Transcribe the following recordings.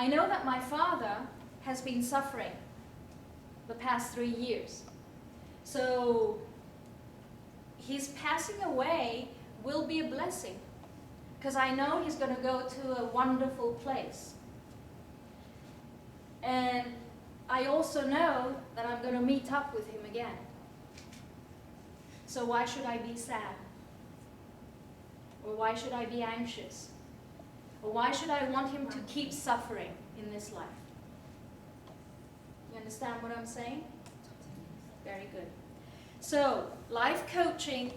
I know that my father has been suffering the past 3 years. So his passing away will be a blessing, because I know he's going to go to a wonderful place. And I also know that I'm going to meet up with him again. So why should I be sad? Or why should I be anxious? Or why should I want him to keep suffering in this life? You understand what I'm saying? Very good. So, life coaching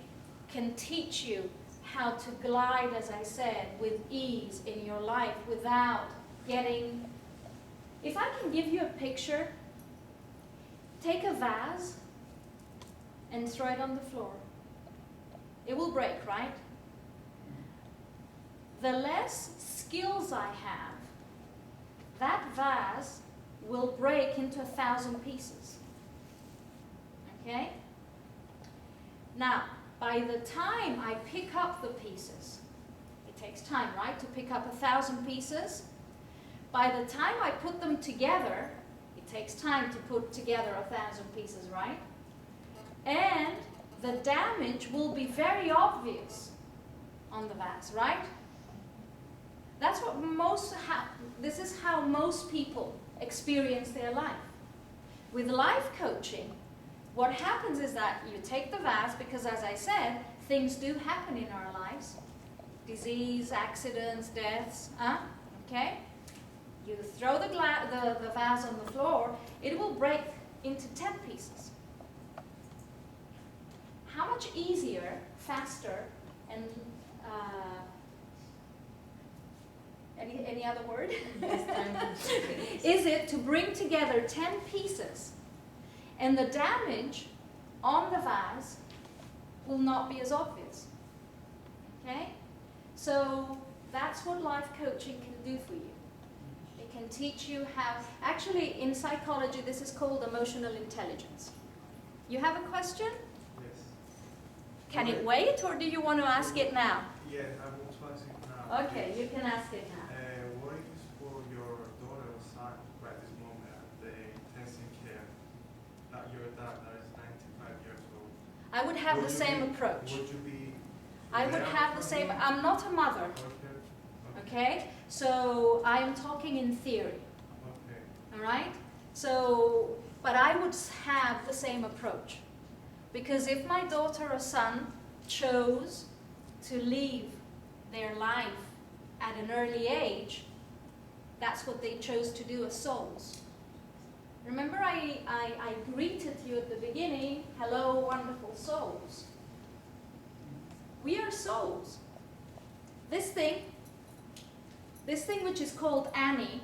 can teach you how to glide, as I said, with ease in your life without getting... If I can give you a picture, take a vase and throw it on the floor. It will break, right? The less skills I have, that vase will break into 1,000 pieces. Okay? Now, by the time I pick up the pieces, it takes time, right, to pick up 1,000 pieces. By the time I put them together, it takes time to put together 1,000 pieces, right? And the damage will be very obvious on the vase, right? That's what this is how most people experience their life. With life coaching, what happens is that you take the vase, because as I said, things do happen in our lives. Disease, accidents, deaths, okay? You throw the vase on the floor, it will break into 10 pieces. How much easier, faster, and any other word? Is it to bring together 10 pieces, and the damage on the vase will not be as obvious? Okay? So that's what life coaching can do for you. It can teach you how, actually in psychology this is called emotional intelligence. You have a question? Yes. Can it wait, or do you want to ask it now? Yeah, I will try to now. Okay, you can ask it now. What is for your daughter or son right this moment at the intensive care, not your dad that is 95 years old? I would have the same approach. Would you be... I would have the same, I'm not a mother, okay? So I'm talking in theory, all right? So, but I would have the same approach. Because if my daughter or son chose to leave their life at an early age, that's what they chose to do as souls. Remember I greeted you at the beginning, hello wonderful souls. We are souls. This thing which is called Annie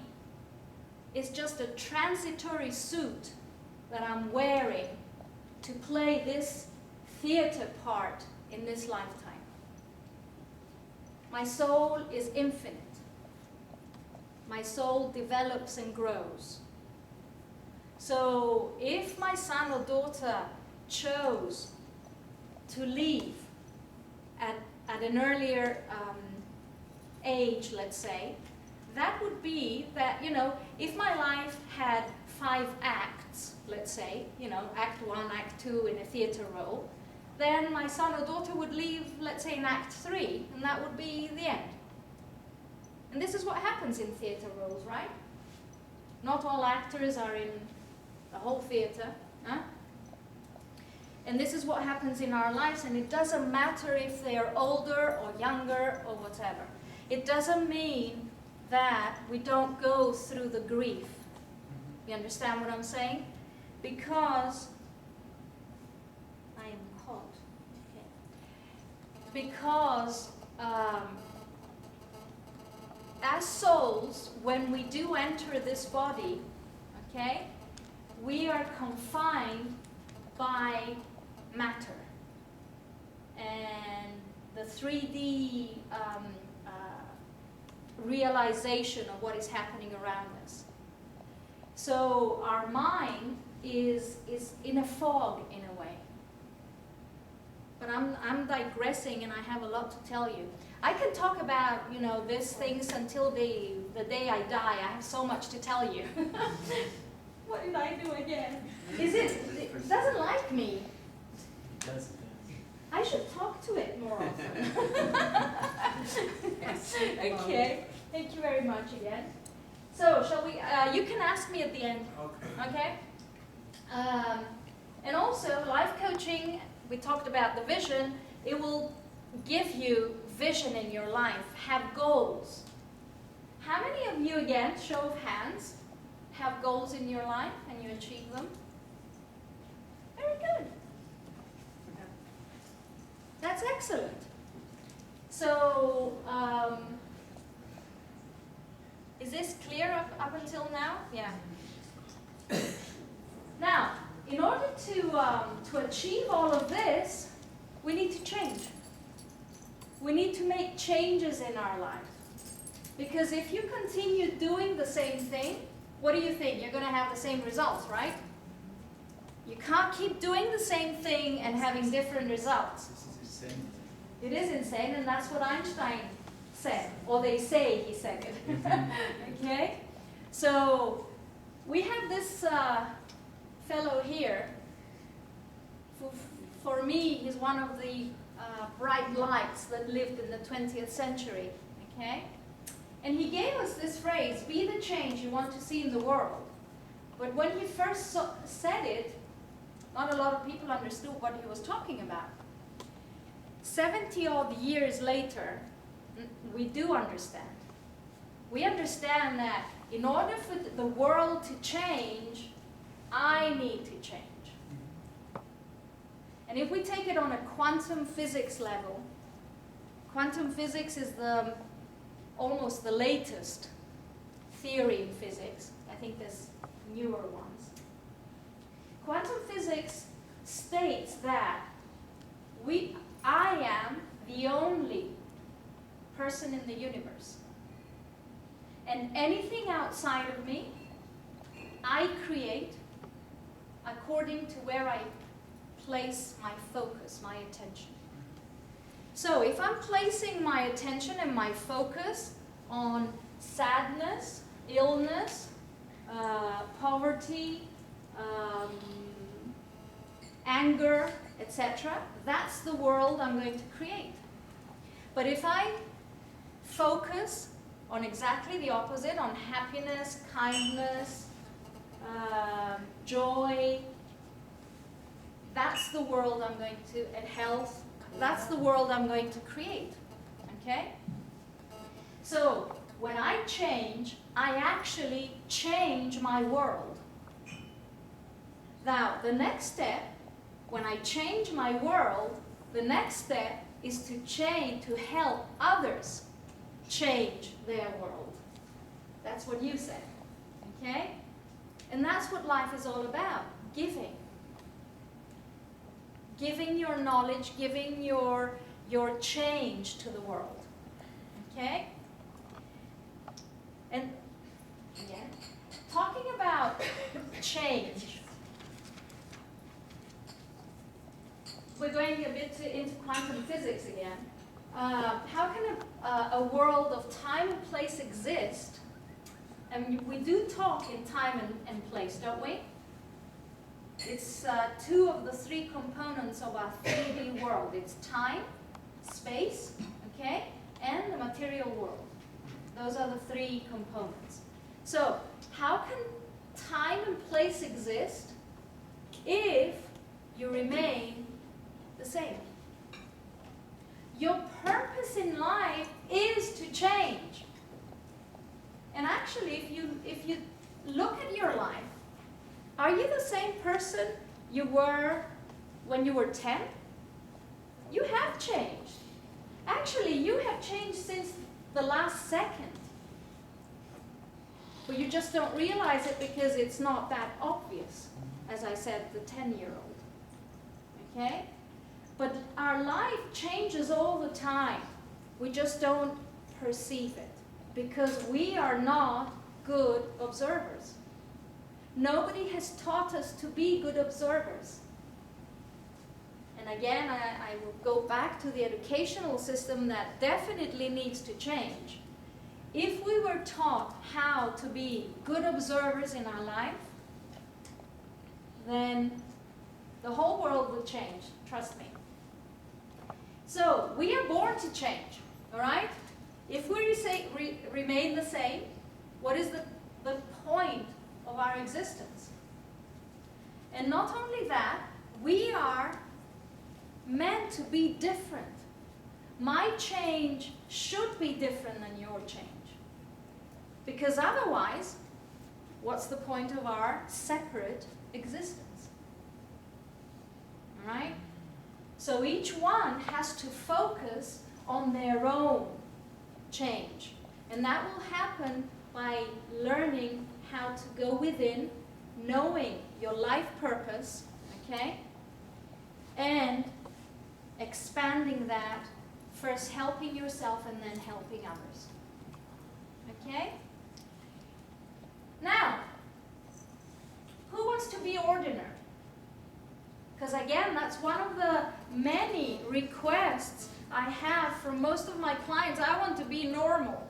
is just a transitory suit that I'm wearing to play this theater part in this lifetime. My soul is infinite. My soul develops and grows. So if my son or daughter chose to leave at an earlier age, let's say, that would be that, you know, if my life had 5 acts, let's say, you know, act 1, act 2 in a theater role, then my son or daughter would leave, let's say, in act 3, and that would be the end. And this is what happens in theater roles, right? Not all actors are in the whole theater, huh? And this is what happens in our lives, and it doesn't matter if they are older or younger or whatever. It doesn't mean that we don't go through the grief. You understand what I'm saying? Because I am caught. Okay. Because as souls, when we do enter this body, okay, we are confined by matter and the 3D realization of what is happening around us. So our mind is in a fog in a way. but I'm digressing and I have a lot to tell you. I can talk about, you know, these things until the day I die. I have so much to tell you. What did I do again? It doesn't like me. It does. I should talk to it more often. Okay, thank you very much again. So, shall we, you can ask me at the end, okay? And also, life coaching, we talked about the vision, it will give you vision in your life, have goals. How many of you, again, show of hands, have goals in your life and you achieve them? Very good. That's excellent. So, is this clear up until now? Yeah. Now, in order to achieve all of this, we need to change. We need to make changes in our life. Because if you continue doing the same thing, what do you think? You're going to have the same results, right? You can't keep doing the same thing and having different results. This is insane. It is insane, and that's what Einstein said, or they say he said it. Okay? So, we have this fellow here. For me, he's one of the bright lights that lived in the 20th century. Okay? And he gave us this phrase, be the change you want to see in the world. But when he first said it, not a lot of people understood what he was talking about. 70-odd years later, we do understand. We understand that in order for the world to change, I need to change. And if we take it on a quantum physics level, quantum physics is almost the latest theory in physics. I think there's newer ones. Quantum physics states that I am the only person in the universe. And anything outside of me, I create according to where I place my focus, my attention. So if I'm placing my attention and my focus on sadness, illness, poverty, anger, etc., that's the world I'm going to create. But if I focus on exactly the opposite, on happiness, kindness, joy, that's the world I'm going to, and health, that's the world I'm going to create. Okay? So, when I change, I actually change my world. Now, the next step, when I change my world, the next step is to help others change their world. That's what you said. Okay? And that's what life is all about, giving. Giving your knowledge, giving your change to the world. Okay? And again, talking about change, we're going a bit into quantum physics again. How can a world of time and place exist? And we do talk in time and place, don't we? It's two of the three components of our 3D world. It's time, space, okay, and the material world. Those are the three components. So, how can time and place exist if you remain the same? Your purpose in life is to change. And actually, if you look at your life, are you the same person you were when you were 10? You have changed. Actually, you have changed since the last second. But you just don't realize it because it's not that obvious, as I said, the 10-year-old. Okay? But our life changes all the time. We just don't perceive it because we are not good observers. Nobody has taught us to be good observers. And and again, I will go back to the educational system that definitely needs to change. If we were taught how to be good observers in our life, then the whole world would change, trust me. So, we are born to change, all right? If we remain the same, what is the point of our existence? And not only that, we are meant to be different. My change should be different than your change. Because otherwise, what's the point of our separate existence? All right? So each one has to focus on their own change. And that will happen by learning how to go within, knowing your life purpose, okay? And expanding that, first helping yourself and then helping others. Okay? Now, who wants to be ordinary? Because again, that's one of the many requests I have from most of my clients. I want to be normal.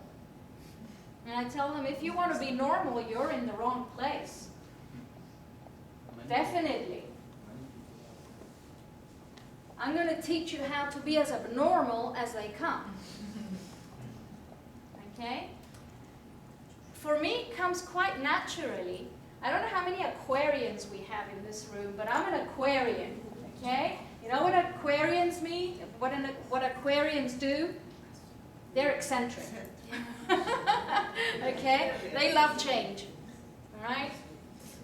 And I tell them, if you want to be normal, you're in the wrong place. Definitely. I'm going to teach you how to be as abnormal as they come. Okay? For me, it comes quite naturally. I don't know how many Aquarians we have in this room, but I'm an Aquarian. Okay? You know what Aquarians mean? What Aquarians do? They're eccentric. Okay? They love change. All right?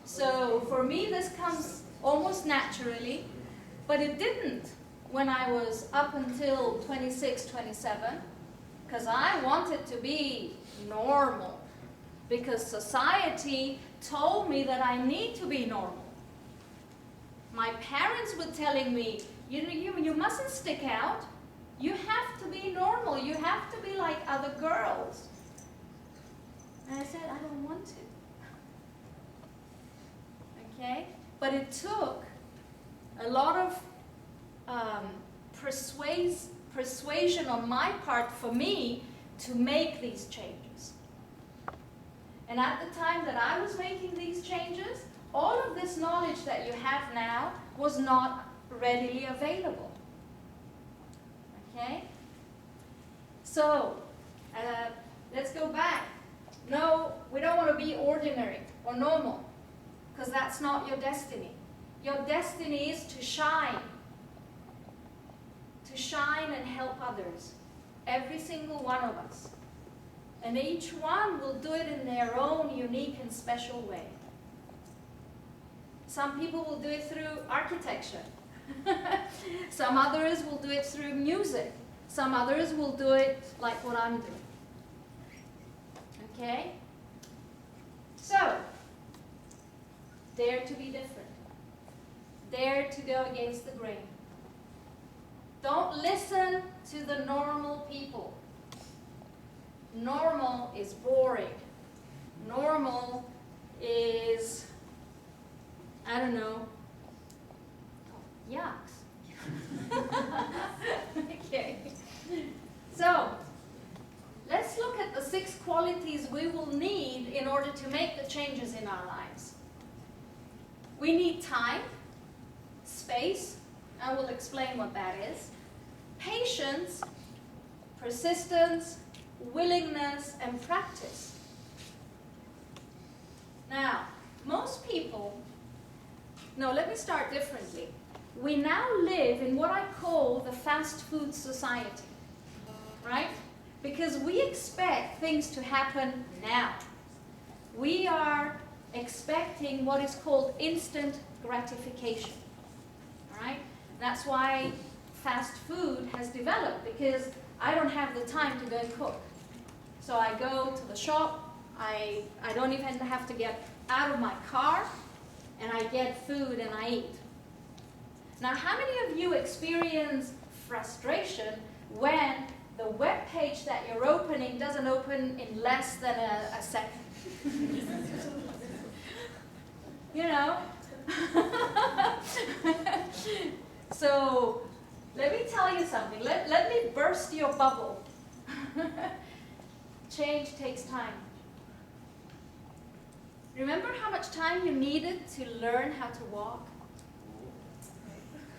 So for me, this comes almost naturally, but it didn't when I was up until 26, 27, because I wanted to be normal, because society told me that I need to be normal. My parents were telling me, you mustn't stick out. You have to be normal. You have to be like other girls. And I said, I don't want to. Okay? But it took a lot of persuasion on my part for me to make these changes. And at the time that I was making these changes, all of this knowledge that you have now was not readily available. Okay? So, let's go back. No, we don't want to be ordinary or normal, because that's not your destiny. Your destiny is to shine. To shine and help others. Every single one of us. And each one will do it in their own unique and special way. Some people will do it through architecture. Some others will do it through music. Some others will do it like what I'm doing. Okay? So, dare to be different. Dare to go against the grain. Don't listen to the normal people. Normal is boring. Normal is, I don't know, yucks. Okay. So, let's look at the 6 qualities we will need in order to make the changes in our lives. We need time, space, I will explain what that is, patience, persistence, willingness, and practice. Now, most people, no, let me start differently. We now live in what I call the fast food society, right? Because we expect things to happen now. We are expecting what is called instant gratification, all right? That's why fast food has developed, because I don't have the time to go and cook. So I go to the shop, I don't even have to get out of my car, and I get food and I eat. Now, how many of you experience frustration when the web page that you're opening doesn't open in less than a second? You know? So let me tell you something. Let me burst your bubble. Change takes time. Remember how much time you needed to learn how to walk?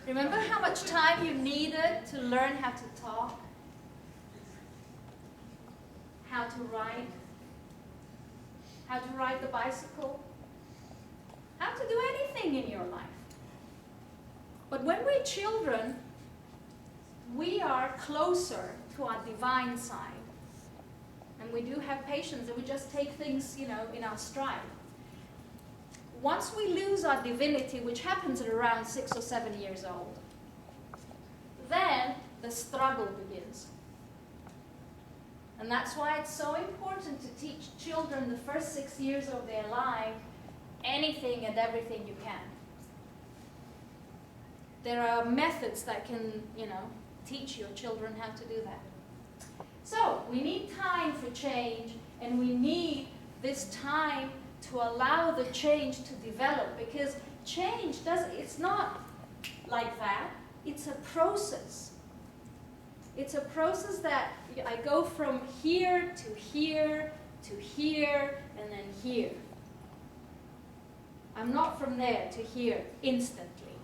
Remember how much time you needed to learn how to talk? How to ride? How to ride the bicycle? How to do anything in your life. But when we're children, we are closer to our divine side. And we do have patience, and we just take things, in our stride. Once we lose our divinity, which happens at around 6 or 7 years old, then the struggle begins. And that's why it's so important to teach children the first 6 years of their life anything and everything you can. There are methods that can, teach your children how to do that. So we need time for change, and we need this time to allow the change to develop, because change it's not like that. It's a process. It's a process that I go from here to here to here and then here. I'm not from there to here instantly.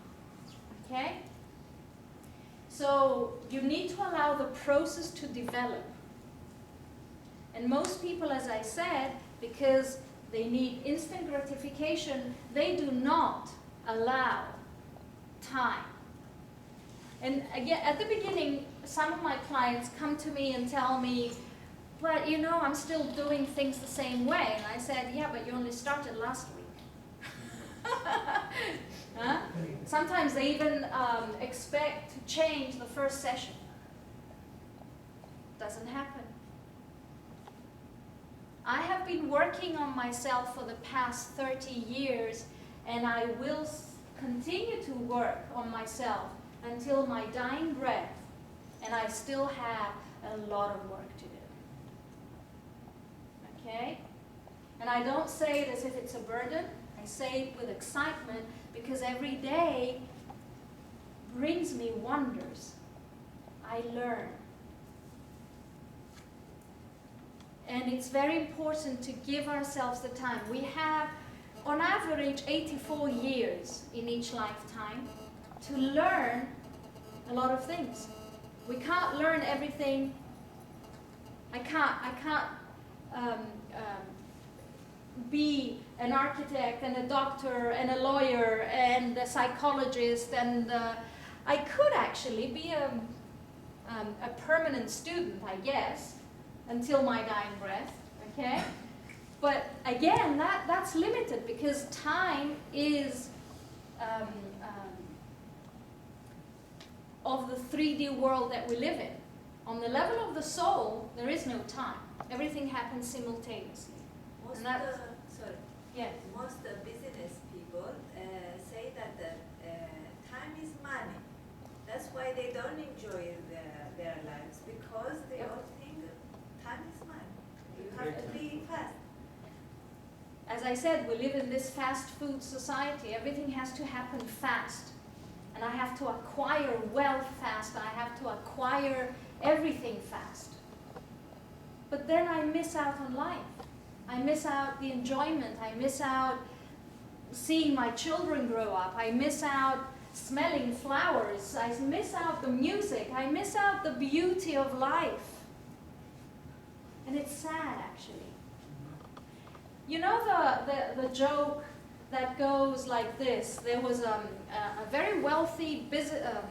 Okay? So you need to allow the process to develop. And most people, as I said, because they need instant gratification, they do not allow time. And again, at the beginning, some of my clients come to me and tell me, but I'm still doing things the same way. And I said, yeah, but you only started last week. Huh? Sometimes they even expect to change the first session. Doesn't happen. I have been working on myself for the past 30 years, and I will continue to work on myself until my dying breath, and I still have a lot of work to do. Okay? And I don't say it as if it's a burden. I say it with excitement, because every day brings me wonders. I learn. And it's very important to give ourselves the time. We have, on average, 84 years in each lifetime to learn a lot of things. We can't learn everything. I can't be an architect and a doctor and a lawyer and a psychologist, and I could actually be a permanent student, I guess, until my dying breath, okay? But again, that's limited, because time is of the 3D world that we live in. On the level of the soul, there is no time. Everything happens simultaneously. Most business people say that time is money. That's why they don't enjoy their lives, because they all think time is money. You have to be fast. As I said, we live in this fast food society. Everything has to happen fast. And I have to acquire wealth fast. I have to acquire everything fast. But then I miss out on life. I miss out the enjoyment. I miss out seeing my children grow up. I miss out smelling flowers. I miss out the music. I miss out the beauty of life. And it's sad, actually. You know the joke that goes like this? There was a very wealthy businessman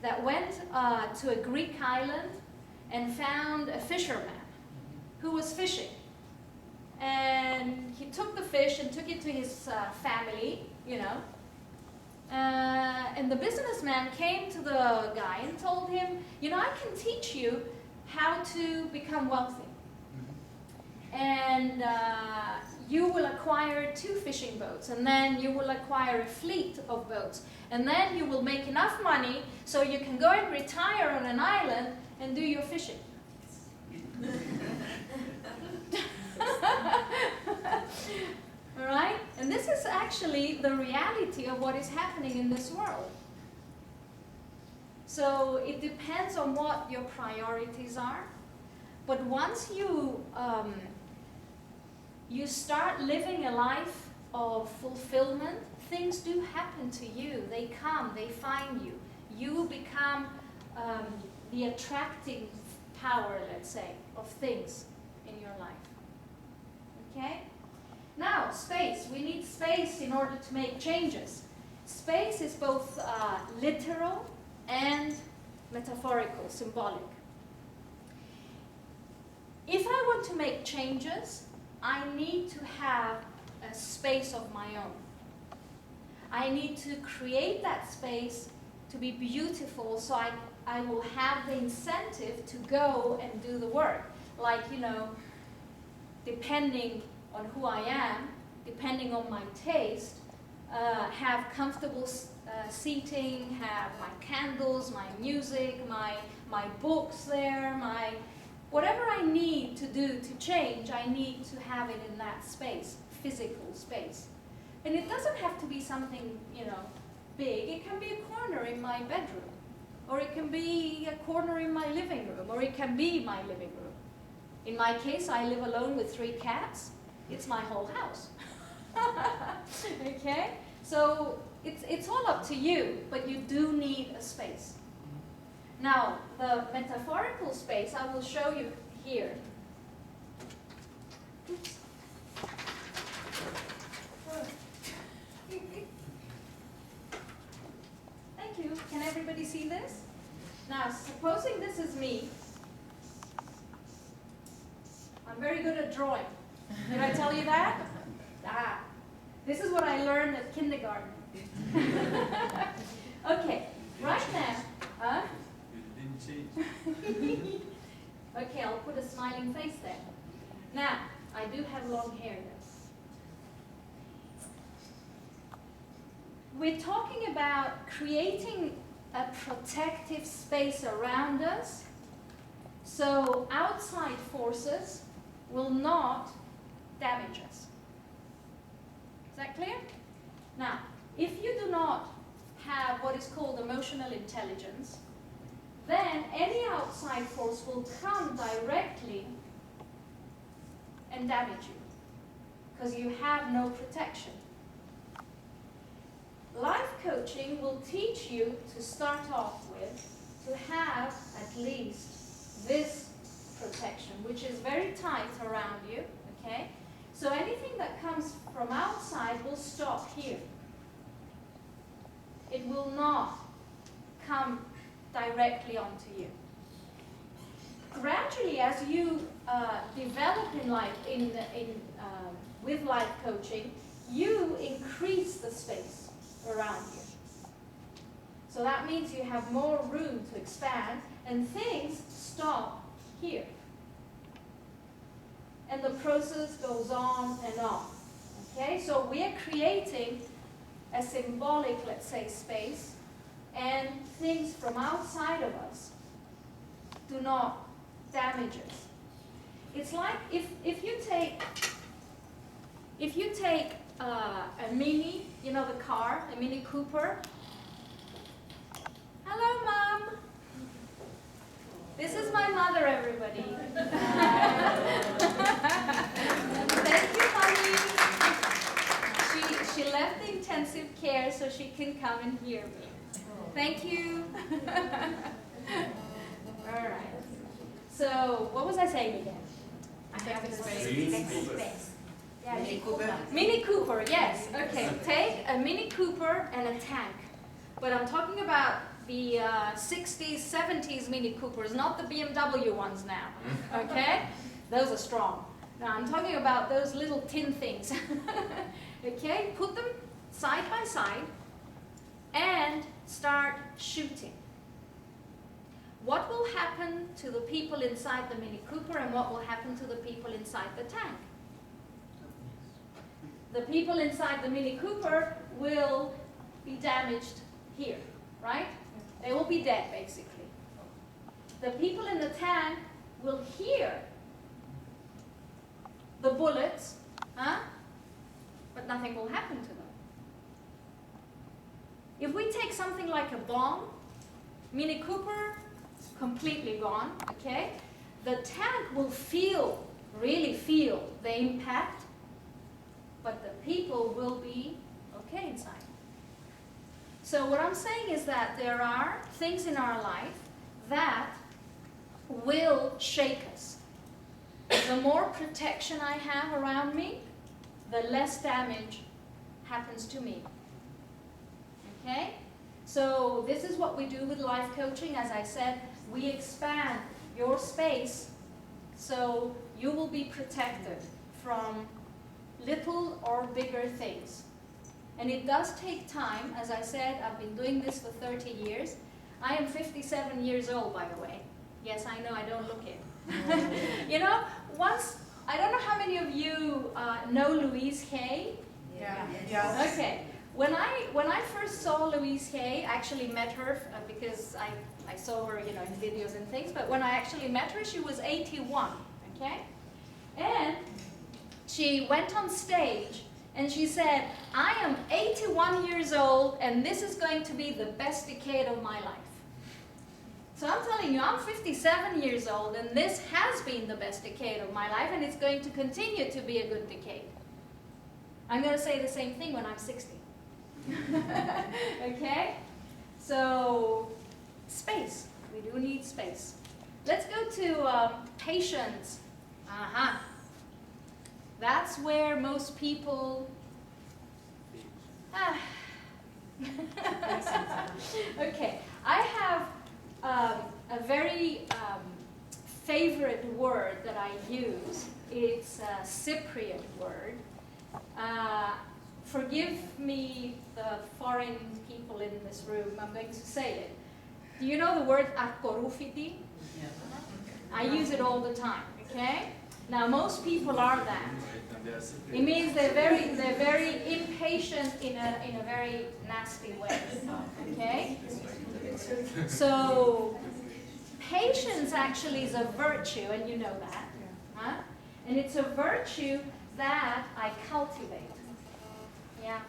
that went to a Greek island and found a fisherman who was fishing. And he took the fish and took it to his family, and the businessman came to the guy and told him, I can teach you how to become wealthy. And you will acquire 2 fishing boats, and then you will acquire a fleet of boats, and then you will make enough money so you can go and retire on an island and do your fishing. All right? And this is actually actually the reality of what is happening in this world. So it depends on what your priorities are. But once you start living a life of fulfillment, things do happen to you. They come, they find you. You become the attracting power, let's say, of things in your life. Okay? Now, space. We need space in order to make changes. Space is both literal and metaphorical, symbolic. If I want to make changes, I need to have a space of my own. I need to create that space to be beautiful, so I will have the incentive to go and do the work. Like, depending on who I am, depending on my taste, have comfortable seating, have my candles, my music, my books there, whatever I need to do to change, I need to have it in that space, physical space. And it doesn't have to be something, big. It can be a corner in my bedroom, or it can be a corner in my living room, or it can be my living room. In my case, I live alone with 3 cats. It's my whole house. Okay? So it's all up to you, but you do need a space. Now, the metaphorical space I will show you here. Oops. Thank you. Can everybody see this? Now, supposing this is me. I'm very good at drawing. Did I tell you that? This is what I learned at kindergarten. Okay, right now. You didn't change. Okay, I'll put a smiling face there. Now, I do have long hair though. We're talking about creating a protective space around us so outside forces will not damage us. Is that clear? Now, if you do not have what is called emotional intelligence, then any outside force will come directly and damage you because you have no protection. Life coaching will teach you to start off with to have at least this protection, which is very tight around you, okay? So anything that comes from outside will stop here. It will not come directly onto you. Gradually, as you develop in life, with life coaching, you increase the space around you. So that means you have more room to expand, and things stop here. And the process goes on and on. Okay, so we are creating a symbolic, let's say, space, and things from outside of us do not damage us. It's like if you take a Mini, the car, a Mini Cooper. Hello, Mom. This is my mother, everybody. Thank you, Mommy. She left the intensive care so she can come and hear me. Thank you. All right. So, what was I saying again? I have to space. Yeah, Mini Cooper. Mini Cooper, yes. Okay, take a Mini Cooper and a tank. But I'm talking about the 60s, 70s Mini Coopers, not the BMW ones now. Okay? Those are strong. Now I'm talking about those little tin things. Okay? Put them side by side and start shooting. What will happen to the people inside the Mini Cooper and what will happen to the people inside the tank? The people inside the Mini Cooper will be damaged here, right? They will be dead, basically. The people in the tank will hear the bullets, but nothing will happen to them. if we take something like a bomb, Mini Cooper, completely gone, okay? The tank will really feel the impact, but the people will be okay inside. So what I'm saying is that there are things in our life that will shake us. The more protection I have around me, the less damage happens to me. Okay? So this is what we do with life coaching. As I said, we expand your space so you will be protected from little or bigger things. And it does take time. As I said, I've been doing this for 30 years. I am 57 years old, by the way. Yes, I know, I don't look it. You know, once, I don't know how many of you know Louise Hay? Yeah. Yes. Okay. When I first saw Louise Hay, I actually met her because I saw her, you know, in videos and things, but when I actually met her, she was 81, okay? And she went on stage and she said, I am 81 years old and this is going to be the best decade of my life. So I'm telling you, I'm 57 years old and this has been the best decade of my life and it's going to continue to be a good decade. I'm going to say the same thing when I'm 60. Okay? So, space. We do need space. Let's go to patience. That's where most people... Okay, I have a very favorite word that I use. It's a Cypriot word. Forgive me, the foreign people in this room, I'm going to say it. Do you know the word akorufiti? I use it all the time, okay? Now, most people are that. It means they're very impatient in a very nasty way, okay? So, patience actually is a virtue, and you know that. Huh? And it's a virtue that I cultivate. Yeah.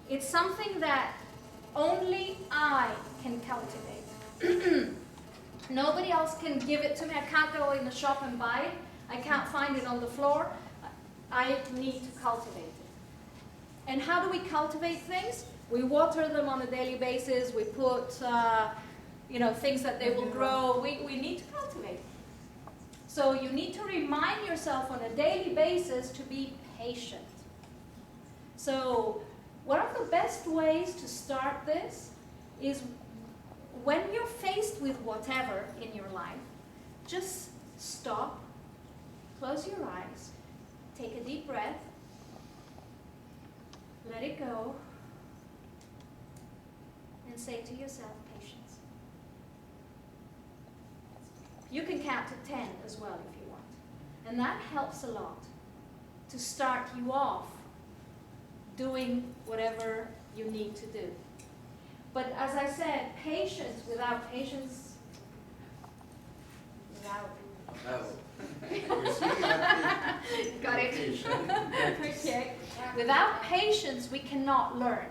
It's something that only I can cultivate. Nobody else can give it to me. I can't go in the shop and buy it. I can't find it on the floor. I need to cultivate it. And how do we cultivate things? We water them on a daily basis. We put, you know, things that they will grow. We need to cultivate. So you need to remind yourself on a daily basis to be patient. So one of the best ways to start this is when you're faced with whatever in your life, just stop, close your eyes, take a deep breath, let it go, and say to yourself, patience. You can count to 10 as well if you want. And that helps a lot to start you off doing whatever you need to do. But as I said, patience, without patience, got it? Okay. Without patience, we cannot learn.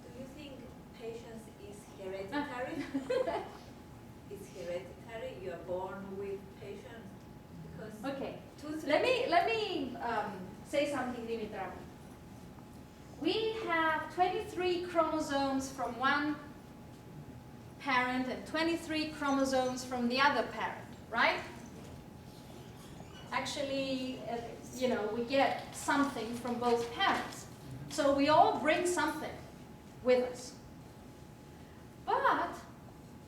Do you think patience is hereditary? It's hereditary. You are born with patience because. Okay. Let me say something, Dimitra. We have 23 chromosomes from one parent and 23 chromosomes from the other parent, right? Actually, you know, we get something from both parents. So we all bring something with us. But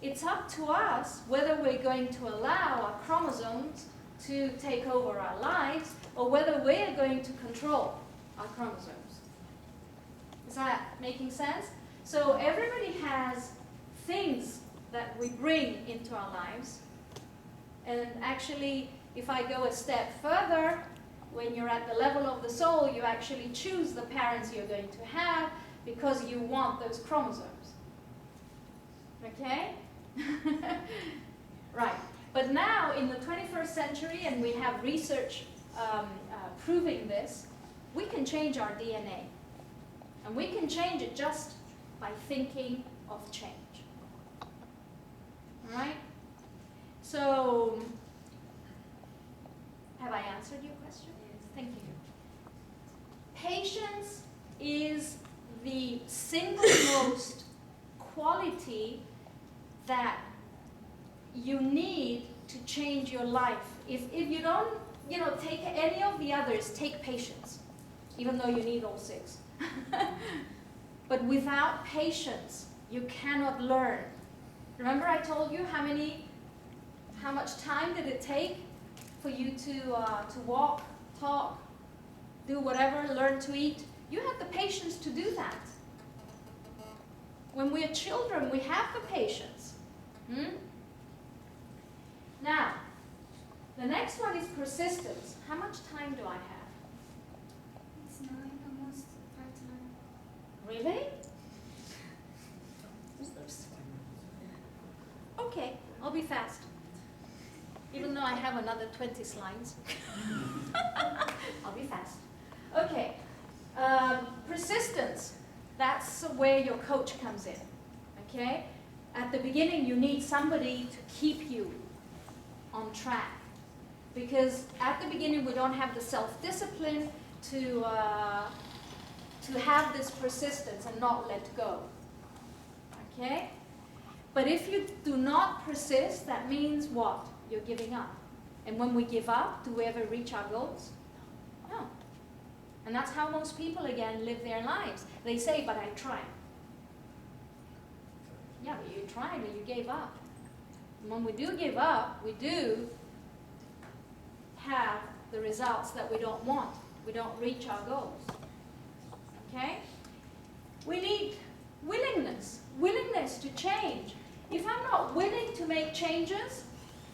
it's up to us whether we're going to allow our chromosomes to take over our lives or whether we're going to control our chromosomes. Is that making sense? So everybody has things that we bring into our lives. And actually, if I go a step further, when you're at the level of the soul, you actually choose the parents you're going to have because you want those chromosomes. Okay? Right. But now, in the 21st century, and we have research proving this, we can change our DNA. And we can change it just by thinking of change. All right? So, have I answered your question? Yes. Thank you. Patience is the single most quality that you need to change your life. If you don't, take any of the others, take patience, even though you need all six. But without patience, you cannot learn. Remember I told you how much time did it take for you to walk, talk, do whatever, learn to eat? You have the patience to do that. When we are children, we have the patience. Now, the next one is persistence. How much time do I have? It's 9, almost 5 to 9. Really? Okay, I'll be fast. Even though I have another 20 slides. I'll be fast. Okay, persistence. That's where your coach comes in. Okay? At the beginning, you need somebody to keep you on track. Because at the beginning, we don't have the self-discipline to have this persistence and not let go. Okay? But if you do not persist, that means what? You're giving up. And when we give up, do we ever reach our goals? No. And that's how most people, again, live their lives. They say, but I tried. Yeah, but you tried, but you gave up. And when we do give up, we do have the results that we don't want. We don't reach our goals. Okay? We need willingness to change. If I'm not willing to make changes,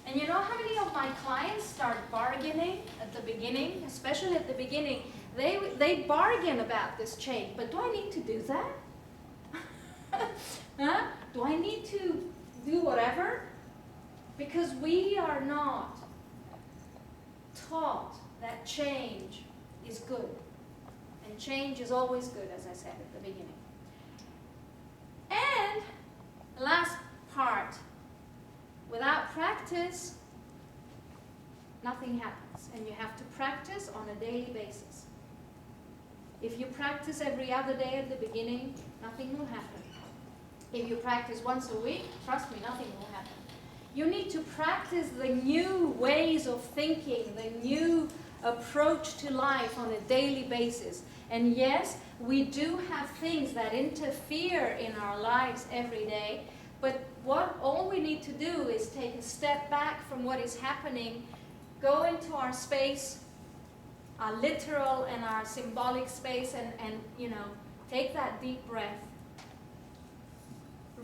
and you know how many of my clients start bargaining at the beginning, especially at the beginning, they bargain about this change, but do I need to do that? Huh? Do I need to do whatever? Because we are not taught that change is good. And change is always good, as I said at the beginning. And the last part, without practice, nothing happens. And you have to practice on a daily basis. If you practice every other day at the beginning, nothing will happen. If you practice once a week, trust me, nothing will happen. You need to practice the new ways of thinking, the new approach to life on a daily basis. And yes, we do have things that interfere in our lives every day, but all we need to do is take a step back from what is happening, go into our space, our literal and our symbolic space, and take that deep breath,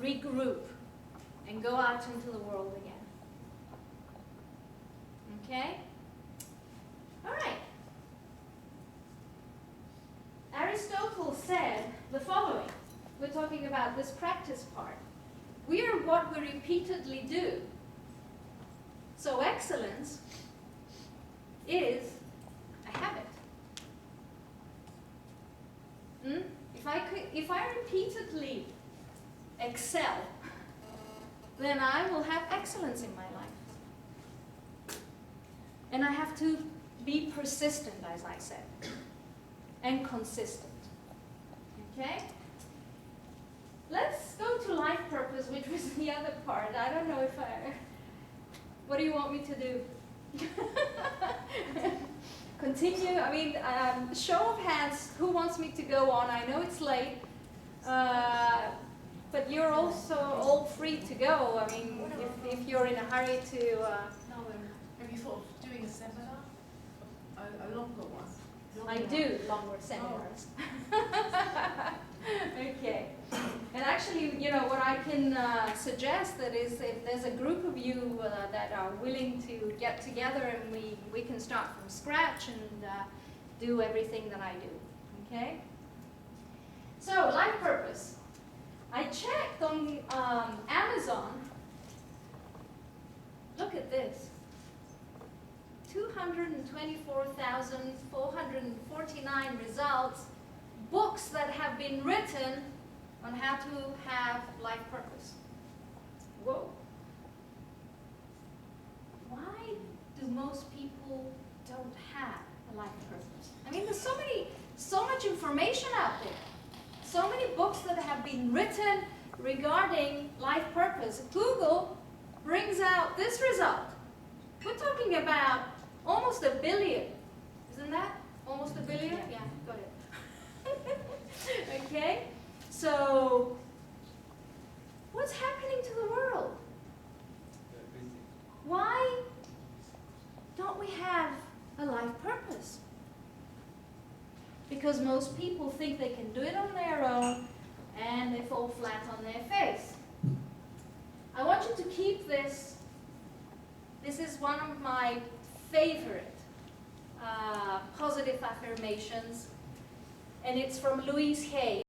regroup, and go out into the world again. Okay? All right. Aristotle said the following. We're talking about this practice part. We are what we repeatedly do. So excellence is a habit. If I repeatedly excel, then I will have excellence in my life. And I have to be persistent, as I said, and consistent. Okay? Let's go to life purpose, which was the other part. I don't know if what do you want me to do? Continue? I mean, show of hands, who wants me to go on? I know it's late, but you're also all free to go. I mean, if you're in a hurry to... Have you thought of doing a seminar? A longer one? I do longer seminars. Okay. And actually, what I can suggest that is if there's a group of you that are willing to get together and we can start from scratch and do everything that I do. Okay? So, life purpose. I checked on Amazon. Look at this. 224,449 results books that have been written on how to have life purpose. Whoa. Why do most people don't have a life purpose? I mean, there's so much information out there. So many books that have been written regarding life purpose. Google brings out this result. We're talking about almost 1 billion. Isn't that almost 1 billion? Yeah, got it. Okay? So, what's happening to the world? Why don't we have a life purpose? Because most people think they can do it on their own and they fall flat on their face. I want you to keep this. This is one of my favorite positive affirmations, and it's from Louise Hay.